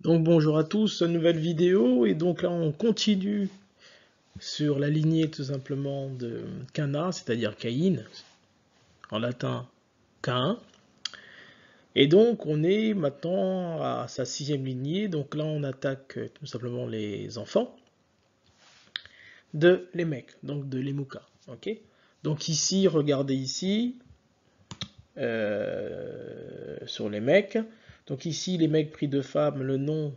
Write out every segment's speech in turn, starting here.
Donc bonjour à tous, nouvelle vidéo et donc là on continue sur la lignée tout simplement de Cana, c'est-à-dire Caïn, en latin Cain. Et donc on est maintenant à sa sixième lignée, donc là on attaque tout simplement les enfants de Lémec, donc de Lemuka. Ok. Donc ici, regardez ici, sur Lémec. Donc ici les mecs pris de femmes, le nom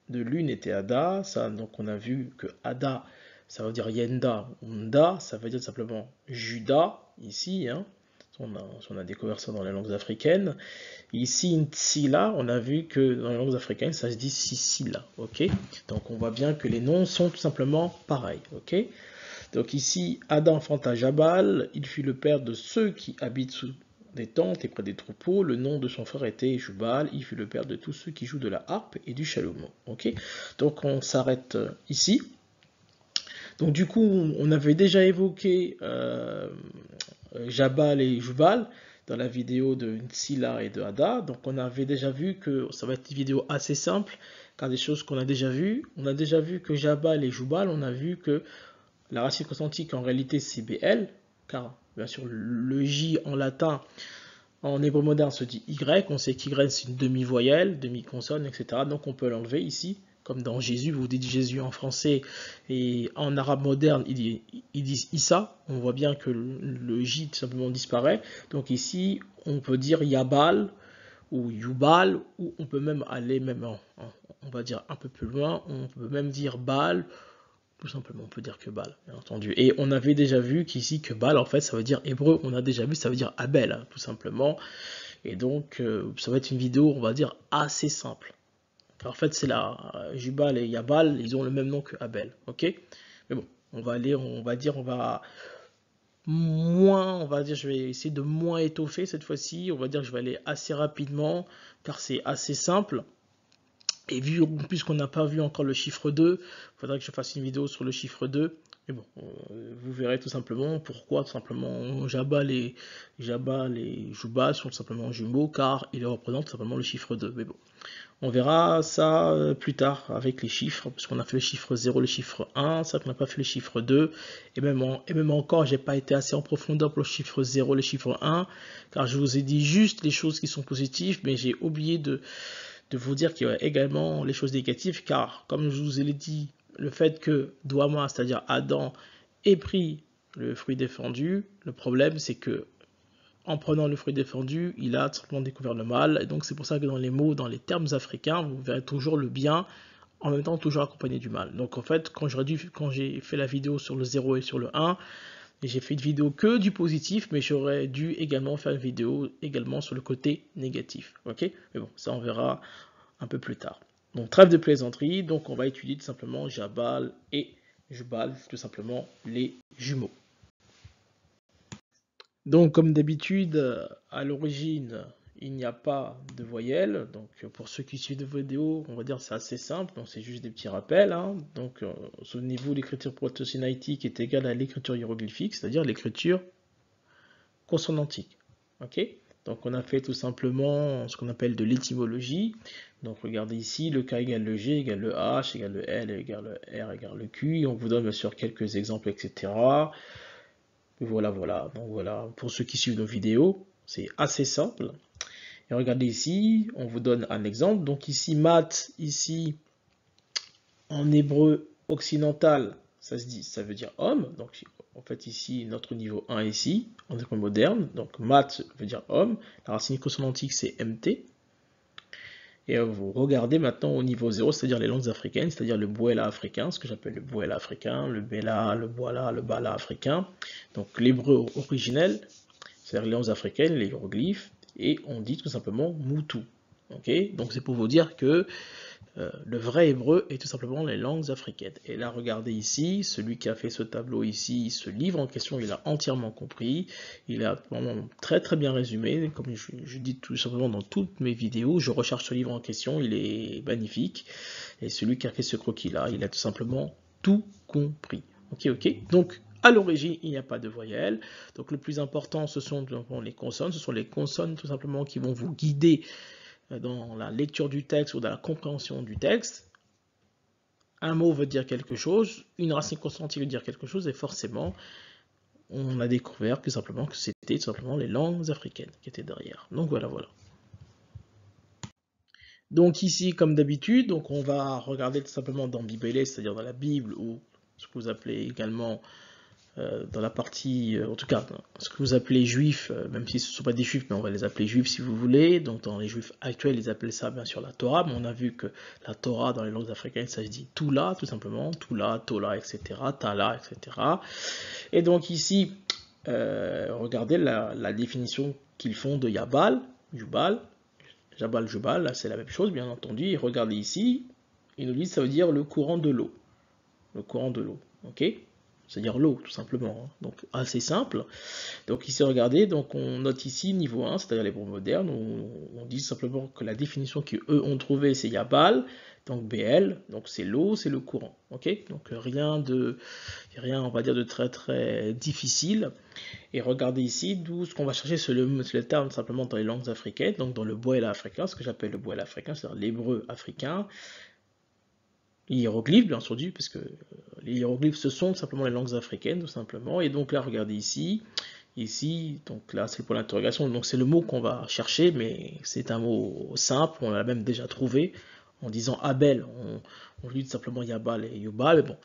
de l'une était Ada, ça, donc on a vu que Ada, ça veut dire Yenda, Onda, ça veut dire simplement Judas, ici, hein. On a découvert ça dans les langues africaines. Ici, Ntsila, on a vu que dans les langues africaines, ça se dit Sicila, ok. Donc on voit bien que les noms sont tout simplement pareils, ok. Donc ici, Ada enfanta Jabal, il fut le père de ceux qui habitent sous des tentes et près des troupeaux. Le nom de son frère était Jubal, il fut le père de tous ceux qui jouent de la harpe et du chalumeau. Ok. Donc on s'arrête ici. Donc du coup, on avait déjà évoqué Jabal et Jubal dans la vidéo de Silla et de Ada. Donc on avait déjà vu que ça va être une vidéo assez simple, car des choses qu'on a déjà vues. On a déjà vu que Jabal et Jubal, on a vu que la racine constantique en réalité c'est BL, car bien sûr le J en latin, en hébreu moderne se dit Y, on sait qu'Y c'est une demi-voyelle, demi-consonne, etc. Donc on peut l'enlever ici, comme dans Jésus, vous dites Jésus en français, et en arabe moderne ils disent Issa, on voit bien que le J tout simplement disparaît. Donc ici on peut dire Yabal ou Yubal, ou on peut même aller même on va dire un peu plus loin, on peut même dire Baal, tout simplement, on peut dire que Baal, bien entendu. Et on avait déjà vu qu'ici que Baal, en fait, ça veut dire hébreu. On a déjà vu, ça veut dire Abel, hein, tout simplement. Et donc, ça va être une vidéo, on va dire, assez simple. Car en fait, c'est là, Jubal et Yabal, ils ont le même nom que Abel, ok. Mais bon, on va aller, on va dire, on va dire, je vais essayer de moins étoffer cette fois-ci. On va dire que je vais aller assez rapidement, car c'est assez simple. Et vu puisqu'on n'a pas vu encore le chiffre 2, il faudrait que je fasse une vidéo sur le chiffre 2. Mais bon, vous verrez tout simplement pourquoi tout simplement Jabal et Juba sont tout simplement jumeaux, car ils représentent tout simplement le chiffre 2. Mais bon, on verra ça plus tard avec les chiffres, parce qu'on a fait le chiffre 0, le chiffre 1, ça qu'on n'a pas fait le chiffre 2, et même encore, j'ai pas été assez en profondeur pour le chiffre 0, le chiffre 1, car je vous ai dit juste les choses qui sont positives, mais j'ai oublié de vous dire qu'il y a également les choses négatives, car comme je vous ai dit, le fait que Douama, c'est-à-dire Adam, ait pris le fruit défendu, le problème c'est que en prenant le fruit défendu, il a tout simplement découvert le mal, et donc c'est pour ça que dans les mots, dans les termes africains, vous verrez toujours le bien, en même temps toujours accompagné du mal. Donc en fait, quand j'ai fait la vidéo sur le 0 et sur le 1, j'ai fait une vidéo que du positif, mais j'aurais dû également faire une vidéo également sur le côté négatif. Ok. Mais bon, ça on verra un peu plus tard. Donc trêve de plaisanterie, donc on va étudier tout simplement Jabal et Jubal, tout simplement les jumeaux. Donc comme d'habitude, à l'origine, il n'y a pas de voyelles. Donc pour ceux qui suivent la vidéo, on va dire c'est assez simple, donc c'est juste des petits rappels, hein. Donc souvenez-vous, l'écriture proto-sinaïtique est égale à l'écriture hiéroglyphique, c'est-à-dire l'écriture consonantique. Ok. Donc on a fait tout simplement ce qu'on appelle de l'étymologie. Donc regardez ici, le K égale le G égale le H égale le L égale le R égale le Q. Et on vous donne bien sûr quelques exemples, etc. Et voilà, voilà. Donc voilà, pour ceux qui suivent nos vidéos, c'est assez simple. Et regardez ici, on vous donne un exemple. Donc ici, mat, ici, en hébreu occidental, ça se dit, ça veut dire homme. Donc en fait ici, notre niveau 1 ici, en hébreu moderne. Donc mat veut dire homme. La racine consonantique c'est mt. Et vous regardez maintenant au niveau 0, c'est-à-dire les langues africaines, c'est-à-dire le bouela africain, ce que j'appelle le bouela africain, le bela, le boala, le bala africain. Donc l'hébreu originel, c'est-à-dire les langues africaines, les hiéroglyphes, et on dit tout simplement Moutou. Okay. Donc c'est pour vous dire que le vrai hébreu est tout simplement les langues africaines. Et là, regardez ici, celui qui a fait ce tableau ici, ce livre en question, il a entièrement compris. Il a vraiment très très bien résumé. Comme je dis tout simplement dans toutes mes vidéos, je recherche ce livre en question, il est magnifique. Et celui qui a fait ce croquis-là, il a tout simplement tout compris. Ok, ok. Donc, à l'origine, il n'y a pas de voyelles. Donc, le plus important, ce sont les consonnes. Ce sont les consonnes tout simplement qui vont vous guider dans la lecture du texte ou dans la compréhension du texte, un mot veut dire quelque chose, une racine consonantique veut dire quelque chose, et forcément, on a découvert que c'était tout simplement les langues africaines qui étaient derrière. Donc voilà, voilà. Donc ici, comme d'habitude, donc on va regarder tout simplement dans Bibélé, c'est-à-dire dans la Bible, ou ce que vous appelez également dans la partie, en tout cas, ce que vous appelez juifs, même si ce ne sont pas des juifs, mais on va les appeler juifs si vous voulez. Donc dans les juifs actuels, ils appellent ça bien sûr la Torah, mais on a vu que la Torah dans les langues africaines, ça se dit Toula, tout simplement, Toula, Tola, etc., Tala, etc. Et donc ici, regardez la définition qu'ils font de Yabal, Jubal, Jabal, Jubal, là c'est la même chose, bien entendu. Et regardez ici, ils nous disent ça veut dire le courant de l'eau. Le courant de l'eau, ok? C'est-à-dire l'eau, tout simplement. Hein. Donc assez simple. Donc ici, regardez, donc on note ici niveau 1, c'est-à-dire l'hébreu moderne, on dit simplement que la définition qu'eux ont trouvée, c'est Yabal, donc BL, donc c'est l'eau, c'est le courant. Ok? Donc rien, on va dire, de très très difficile. Et regardez ici, d'où ce qu'on va chercher, c'est le terme simplement dans les langues africaines, donc dans le Bouela africain, ce que j'appelle le Bouela africain, c'est-à-dire l'hébreu africain. Hiéroglyphes, bien entendu, parce que les hiéroglyphes, ce sont simplement les langues africaines, tout simplement. Et donc là, regardez ici, donc là, c'est le point d'interrogation. Donc c'est le mot qu'on va chercher, mais c'est un mot simple, on l'a même déjà trouvé. En disant Abel, on dit simplement Yabal et Yubal, mais bon,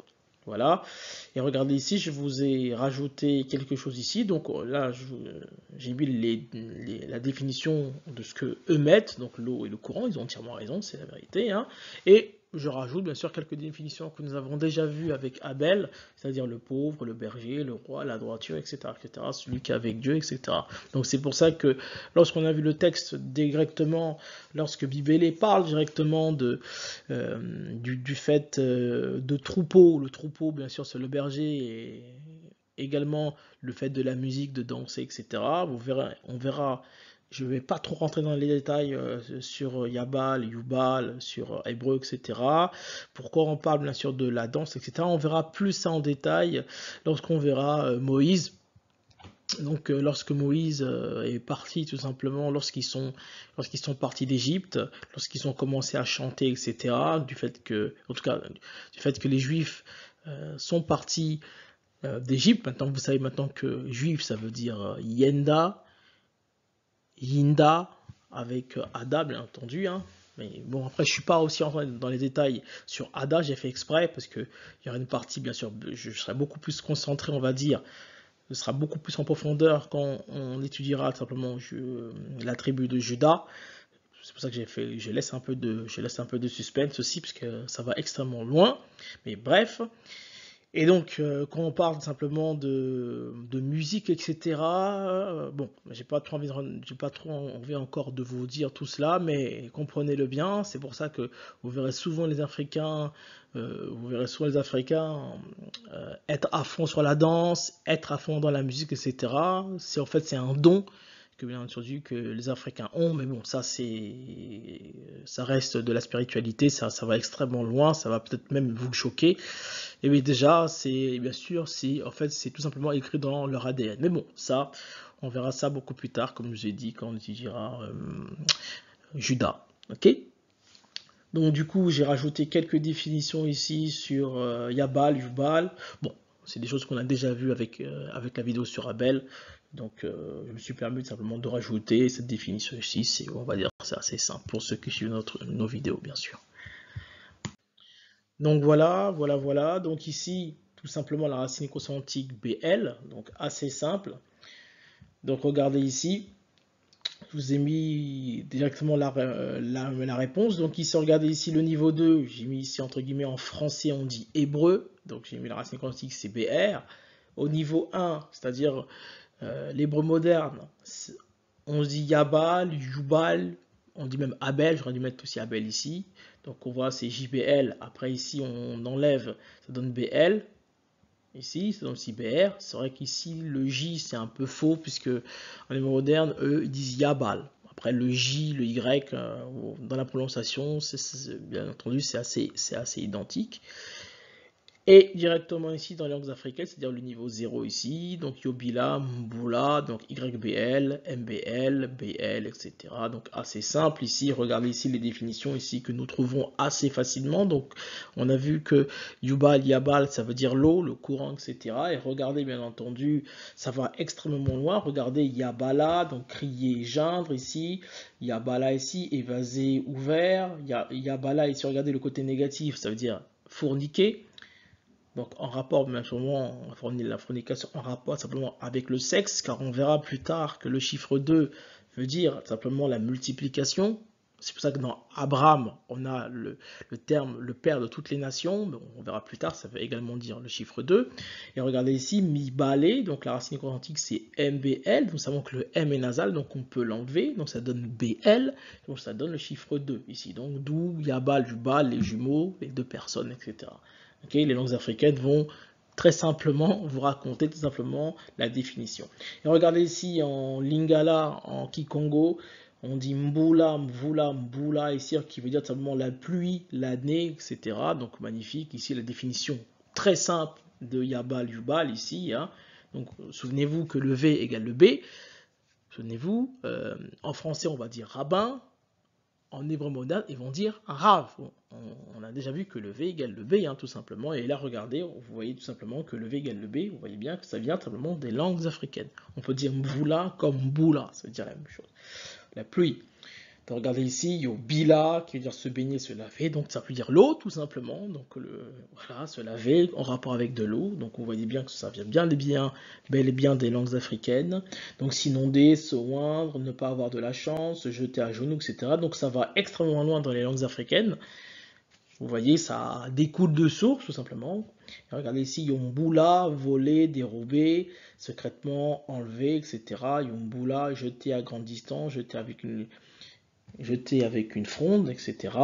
voilà. Et regardez ici, je vous ai rajouté quelque chose ici. Donc là, j'ai mis la définition de ce que eux mettent, donc l'eau et le courant, ils ont entièrement raison, c'est la vérité. Hein. Et je rajoute bien sûr quelques définitions que nous avons déjà vues avec Abel, c'est-à-dire le pauvre, le berger, le roi, la droiture, etc., etc., celui qui est avec Dieu, etc. Donc c'est pour ça que lorsqu'on a vu le texte directement, lorsque Bibélé parle directement du fait de troupeau, le troupeau bien sûr c'est le berger et également le fait de la musique, de danser, etc. On verra. Je ne vais pas trop rentrer dans les détails sur Yabal, Yubal, sur Hébreu, etc. Pourquoi on parle bien sûr de la danse, etc. On verra plus ça en détail lorsqu'on verra Moïse. Donc lorsque Moïse est parti tout simplement, lorsqu'ils sont partis d'Égypte, lorsqu'ils ont commencé à chanter, etc. Du fait que les Juifs sont partis d'Égypte. Maintenant, vous savez maintenant que juif, ça veut dire Yenda, Yinda, avec Ada, bien entendu. Hein. Mais bon, après, je suis pas aussi rentré dans les détails sur Ada, j'ai fait exprès, parce qu'il y aura une partie, bien sûr, je serai beaucoup plus concentré, on va dire, ce sera beaucoup plus en profondeur quand on étudiera simplement la tribu de Juda. C'est pour ça que je laisse un peu de suspense aussi, parce que ça va extrêmement loin. Mais bref, et donc, quand on parle simplement de musique, etc., bon, j'ai pas trop envie encore de vous dire tout cela, mais comprenez-le bien. C'est pour ça que vous verrez souvent les Africains, être à fond sur la danse, être à fond dans la musique, etc. C'est un don que bien entendu que les Africains ont, mais bon, ça reste de la spiritualité, ça va extrêmement loin, ça va peut-être même vous choquer. Et oui, déjà, c'est bien sûr, c'est tout simplement écrit dans leur ADN. Mais bon, ça, on verra ça beaucoup plus tard, comme je vous ai dit, quand on étudiera Judas. Ok? Donc du coup, j'ai rajouté quelques définitions ici sur Yabal, Yubal. Bon, c'est des choses qu'on a déjà vues avec la vidéo sur Abel. Donc je me suis permis simplement de rajouter cette définition ici. On va dire c'est assez simple pour ceux qui suivent nos vidéos, bien sûr. Donc voilà. Donc ici, tout simplement la racine consonantique BL, donc assez simple. Donc regardez ici, je vous ai mis directement la réponse. Donc ici, regardez ici le niveau 2, j'ai mis ici entre guillemets en français, on dit hébreu. Donc j'ai mis la racine consonantique, c'est BR. Au niveau 1, c'est-à-dire l'hébreu moderne, on dit Yabal, Yubal, on dit même Abel, j'aurais dû mettre aussi Abel ici. Donc on voit c'est JBL, après ici on enlève, ça donne BL. Ici, ça donne aussi BR. C'est vrai qu'ici le J c'est un peu faux puisque en hébreu moderne, eux ils disent Yabal. Après le J, le Y, dans la prononciation, bien entendu c'est assez identique. Et directement ici dans les langues africaines, c'est-à-dire le niveau 0 ici, donc Yobila, Mbula, donc YBL, MBL, BL, etc. Donc assez simple ici, regardez ici les définitions ici que nous trouvons assez facilement. Donc on a vu que Yubal, Yabal, ça veut dire l'eau, le courant, etc. Et regardez bien entendu, ça va extrêmement loin. Regardez Yabala, donc crier, geindre ici. Yabala ici, évaser, ouvert. Yabala ici, regardez le côté négatif, ça veut dire fourniquer. Donc en rapport, bien sûrement, la fornication en rapport simplement avec le sexe, car on verra plus tard que le chiffre 2 veut dire simplement la multiplication. C'est pour ça que dans Abraham, on a le terme le père de toutes les nations. Bon, on verra plus tard, ça veut également dire le chiffre 2. Et regardez ici, mi-balé, donc la racine quantique c'est MBL. Nous savons que le M est nasal, donc on peut l'enlever. Donc ça donne BL, donc ça donne le chiffre 2 ici. Donc d'où Yabal, Jubal, les jumeaux, les deux personnes, etc. Okay, les langues africaines vont très simplement vous raconter tout simplement la définition. Et regardez ici en Lingala, en Kikongo, on dit Mbula, Mvula, Mbula ici, qui veut dire simplement la pluie, l'année, etc. Donc magnifique, ici la définition très simple de Yabal, Yubal ici. Hein. Donc souvenez-vous que le V égale le B. Souvenez-vous, en français on va dire rabbin. En hébreu moderne, ils vont dire Rav. On a déjà vu que le V égale le B, hein, tout simplement. Et là, regardez, vous voyez tout simplement que le V égale le B. Vous voyez bien que ça vient simplement des langues africaines. On peut dire Mvoula comme Mboula, ça veut dire la même chose. La pluie. Donc, regardez ici, il y a Bila, qui veut dire se baigner, se laver. Donc, ça veut dire l'eau, tout simplement. Donc, voilà, se laver en rapport avec de l'eau. Donc, vous voyez bien que ça vient bel et bien des langues africaines. Donc, s'inonder, se oindre, ne pas avoir de la chance, se jeter à genoux, etc. Donc, ça va extrêmement loin dans les langues africaines. Vous voyez, ça découle de source, tout simplement. Et regardez ici, Yomboula, voler, dérober, secrètement enlever, etc. Yomboula, jeter à grande distance, jeter avec une fronde, etc.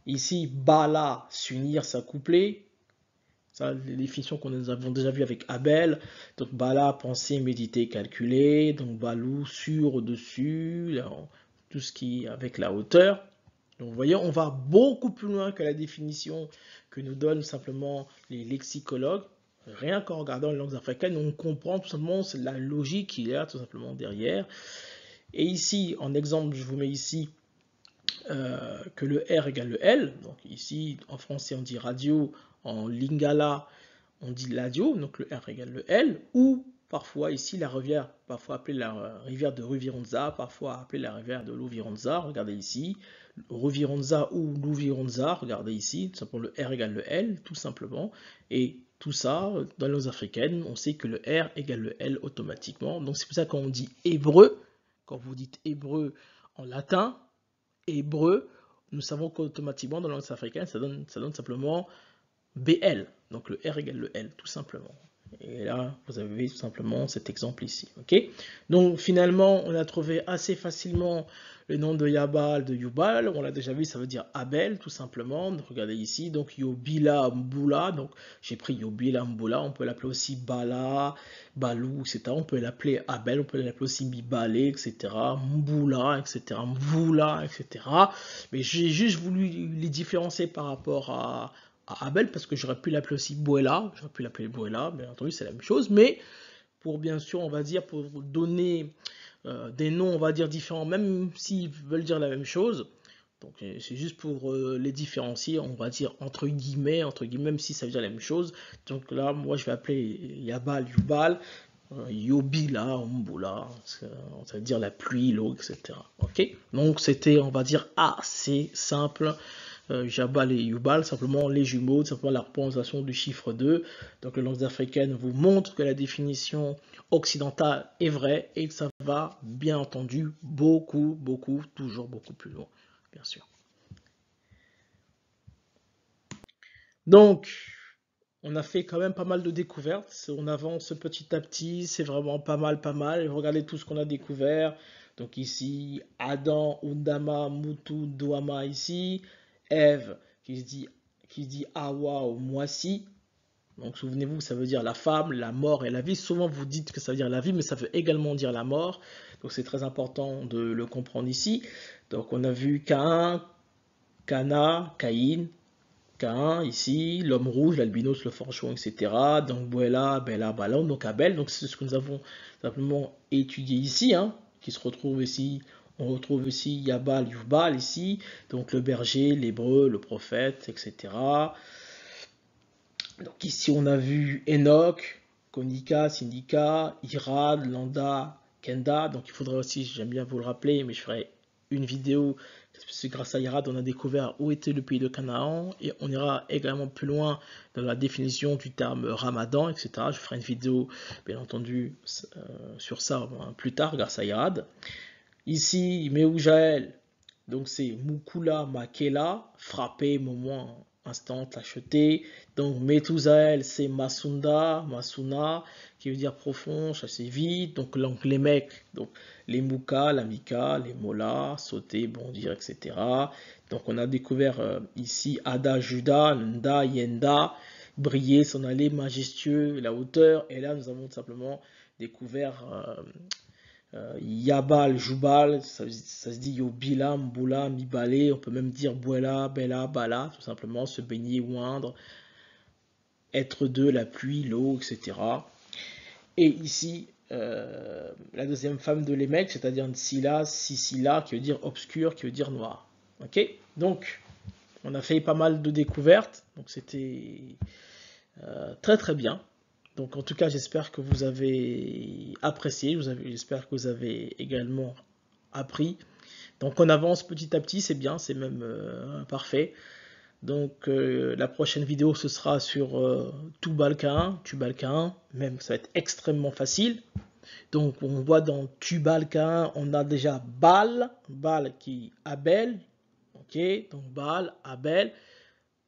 Ici, bala, s'unir, s'accoupler. Ça, les définitions qu'on nous avons déjà vues avec Abel. Donc, bala, penser, méditer, calculer. Donc, balou, sur, au-dessus. Tout ce qui est avec la hauteur. Donc, vous voyez, on va beaucoup plus loin que la définition que nous donnent simplement les lexicologues. Rien qu'en regardant les langues africaines, on comprend tout simplement la logique qu'il y a tout simplement derrière. Et ici, en exemple, je vous mets ici que le R égale le L. Donc ici, en français, on dit radio. En lingala, on dit ladio. Donc le R égale le L. Ou parfois, ici, la rivière, parfois appelée la rivière de Ruvironza, parfois appelée la rivière de Louvironza. Regardez ici. Ruvironza ou Louvironza. Regardez ici. Tout simplement, le R égale le L, tout simplement. Et tout ça, dans les langues africaines, on sait que le R égale le L automatiquement. Donc c'est pour ça qu'on dit hébreu. Quand vous dites hébreu en latin, hébreu, nous savons qu'automatiquement dans la langue africaine, ça donne simplement BL. Donc le R égale le L, tout simplement. Et là, vous avez tout simplement cet exemple ici. Okay, donc finalement, on a trouvé assez facilement le nom de Yabal, de Yubal. On l'a déjà vu, ça veut dire Abel, tout simplement. Donc, regardez ici, donc Yobila, Mboula. Donc j'ai pris Yobila, Mboula. On peut l'appeler aussi Bala, Balou, etc. On peut l'appeler Abel, on peut l'appeler aussi Mibalé, etc. Mboula, etc. Mvoula, etc. Mais j'ai juste voulu les différencier par rapport à Abel, parce que j'aurais pu l'appeler aussi Bouela, bien entendu c'est la même chose, mais pour bien sûr, on va dire, pour donner des noms, on va dire, différents, même s'ils veulent dire la même chose, donc c'est juste pour les différencier, on va dire, entre guillemets, même si ça veut dire la même chose, donc là, moi je vais appeler Yabal, Yubal, Yobila, Mboula, ça veut dire la pluie, l'eau, etc. Ok, donc c'était, on va dire, assez simple. Jabal et Yubal, simplement les jumeaux, simplement la représentation du chiffre 2. Donc les langues africaines vous montrent que la définition occidentale est vraie et que ça va, bien entendu, toujours beaucoup plus loin, bien sûr. Donc, on a fait quand même pas mal de découvertes, on avance petit à petit, c'est vraiment pas mal. Regardez tout ce qu'on a découvert. Donc ici, Adam, Undama, Mutu, Douama ici, Ève qui se dit Awa ou Moissi. Donc souvenez-vous, ça veut dire la femme, la mort et la vie. Souvent vous dites que ça veut dire la vie, mais ça veut également dire la mort. Donc c'est très important de le comprendre ici. Donc on a vu Caïn, Cana, Caïn, Cain, ici, l'homme rouge, l'albinos, le forgeron, etc. Donc, Buela, Bella, Ballon, donc Abel. Donc, c'est ce que nous avons simplement étudié ici, hein, qui se retrouve ici. On retrouve ici Yabal, Yubal, ici. Donc, le berger, l'hébreu, le prophète, etc. Donc, ici, on a vu Enoch, Konika, Syndica, Irad, Landa, Kenda. Donc, il faudrait aussi, j'aime bien vous le rappeler, mais je ferai une vidéo. C'est grâce à Irad, on a découvert où était le pays de Canaan, et on ira également plus loin dans la définition du terme Ramadan, etc. Je ferai une vidéo, bien entendu, sur ça plus tard, grâce à Irad. Ici, Meoujaël, donc c'est Mukula, Makela, frappé, moment, instant, acheté. Donc Methusaël, c'est Masunda, Masuna, qui veut dire profond, chasser vite. Donc les mecs, donc les Muka, la Mika, les Mola, sauter, bondir, etc. Donc on a découvert ici Ada, Juda, Nda, Yenda, briller, s'en aller, majestueux, la hauteur. Et là nous avons tout simplement découvert Yabal, Jubal, ça se dit Yobila, Mboula, Mibale, on peut même dire Buela, Bella, Bala, tout simplement, se baigner, oindre, être de la pluie, l'eau, etc. Et ici, la deuxième femme de Lémec, c'est-à-dire Nsila, Sisila, qui veut dire obscur, qui veut dire noir. Ok. Donc, on a fait pas mal de découvertes, donc c'était très très bien. Donc en tout cas, j'espère que vous avez apprécié, j'espère que vous avez également appris. Donc on avance petit à petit, c'est bien, c'est même parfait. Donc la prochaine vidéo, ce sera sur Tubal-Caïn, même ça va être extrêmement facile. Donc on voit dans Tubal-Caïn, on a déjà Baal qui Abel, ok, donc Baal, Abel.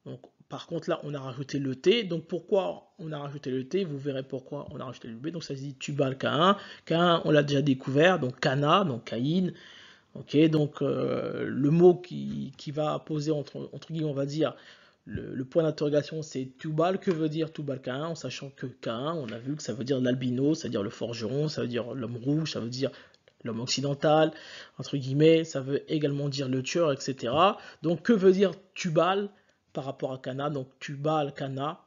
Donc, par contre, là, on a rajouté le T. Donc, pourquoi on a rajouté le T? Vous verrez pourquoi on a rajouté le B. Donc, ça se dit Tubal-Caïn. Caïn, on l'a déjà découvert. Donc, Cana, donc Caïn. Ok, donc le mot qui va poser, entre guillemets, on va dire, le point d'interrogation, c'est Tubal. Que veut dire Tubal-Caïn? En sachant que Caïn, on a vu que ça veut dire l'albino, c'est-à-dire le forgeron, ça veut dire l'homme rouge, ça veut dire l'homme occidental, entre guillemets, ça veut également dire le tueur, etc. Donc, que veut dire Tubal par rapport à Cana? Donc, Tubal, Cana,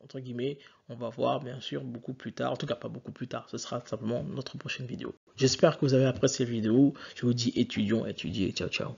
entre guillemets, on va voir bien sûr beaucoup plus tard, en tout cas pas beaucoup plus tard, ce sera simplement notre prochaine vidéo. J'espère que vous avez apprécié la vidéo, je vous dis étudions, étudiez, ciao ciao.